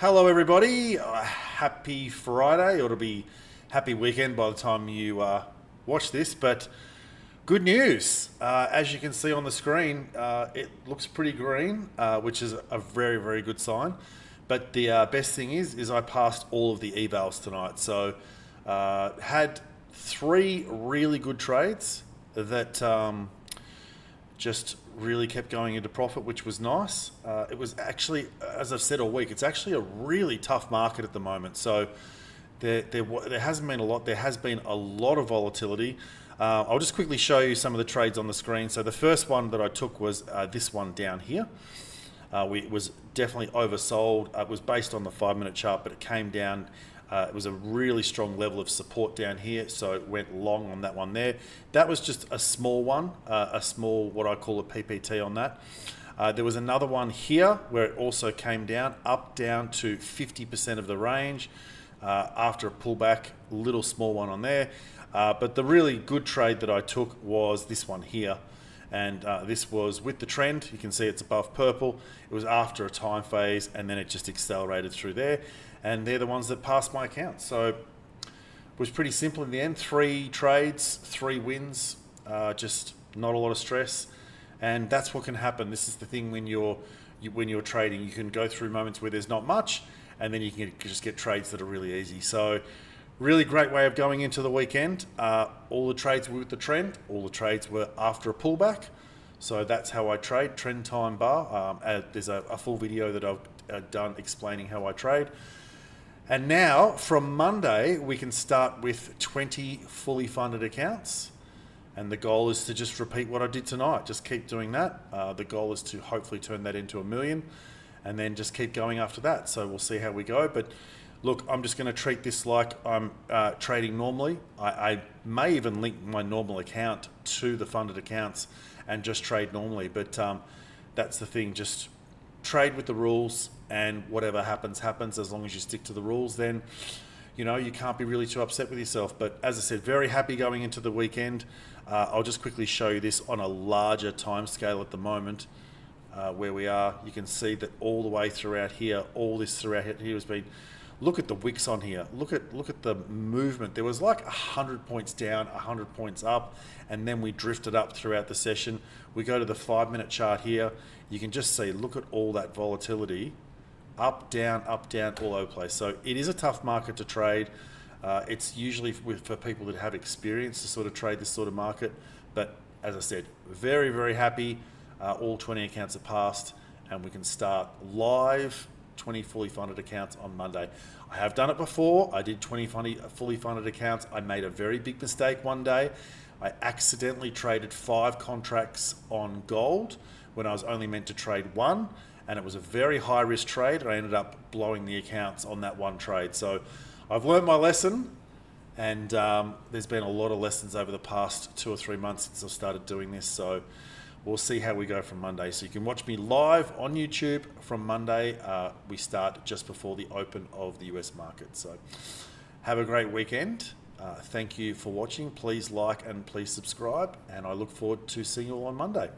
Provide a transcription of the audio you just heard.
Hello, everybody. Happy Friday, or it'll be happy weekend by the time you watch this. But good news, as you can see on the screen, it looks pretty green, which is a very, very good sign. But the best thing is I passed all of the evals tonight. So had three really good trades that just really kept going into profit, which was nice. It was actually, as I've said all week, it's actually a really tough market at the moment. So there hasn't been a lot. There has been a lot of volatility. I'll just quickly show you some of the trades on the screen. So the first one that I took was this one down here. It was definitely oversold. It was based on the 5-minute chart, but it came down. It was a really strong level of support down here, so it went long on that one there. That was just a small one, a small, what I call a PPT on that. There was another one here where it also came down to 50% of the range after a pullback, little small one on there. But the really good trade that I took was this one here. And this was with the trend. You can see it's above purple. It was after a time phase, and then it just accelerated through there. And they're the ones that passed my account. So it was pretty simple in the end. 3 trades, 3 wins, just not a lot of stress. And that's what can happen. This is the thing when you're trading. You can go through moments where there's not much, and then you can just get trades that are really easy. So really great way of going into the weekend. All the trades were with the trend. All the trades were after a pullback. So that's how I trade, trend time bar. There's a full video that I've done explaining how I trade. And now, from Monday, we can start with 20 fully funded accounts. And the goal is to just repeat what I did tonight. Just keep doing that. The goal is to hopefully turn that into 1 million and then just keep going after that. So we'll see how we go. But look, I'm just going to treat this like I'm trading normally. I may even link my normal account to the funded accounts and just trade normally. But that's the thing. Just trade with the rules, and whatever happens, happens. As long as you stick to the rules, then you can't be really too upset with yourself. But as I said, very happy going into the weekend. I'll just quickly show you this on a larger time scale at the moment, where we are. You can see that all the way throughout here, all this throughout here has been. Look at the wicks on here. Look at the movement. There was like 100 points down, 100 points up, and then we drifted up throughout the session. We go to the 5-minute chart here. You can just see, look at all that volatility. Up, down, all over the place. So it is a tough market to trade. It's usually for people that have experience to sort of trade this sort of market. But as I said, very, very happy. All 20 accounts are passed, and we can start live 20 fully funded accounts on Monday. I have done it before. I did 20 fully funded accounts. I made a very big mistake one day. I accidentally traded 5 contracts on gold when I was only meant to trade 1, and it was a very high risk trade, and I ended up blowing the accounts on that one trade. So I've learned my lesson, and there's been a lot of lessons over the past 2 or 3 months since I've started doing this. So we'll see how we go from Monday. So you can watch me live on YouTube from Monday. We start just before the open of the US market. So have a great weekend. Thank you for watching. Please like and please subscribe. And I look forward to seeing you all on Monday.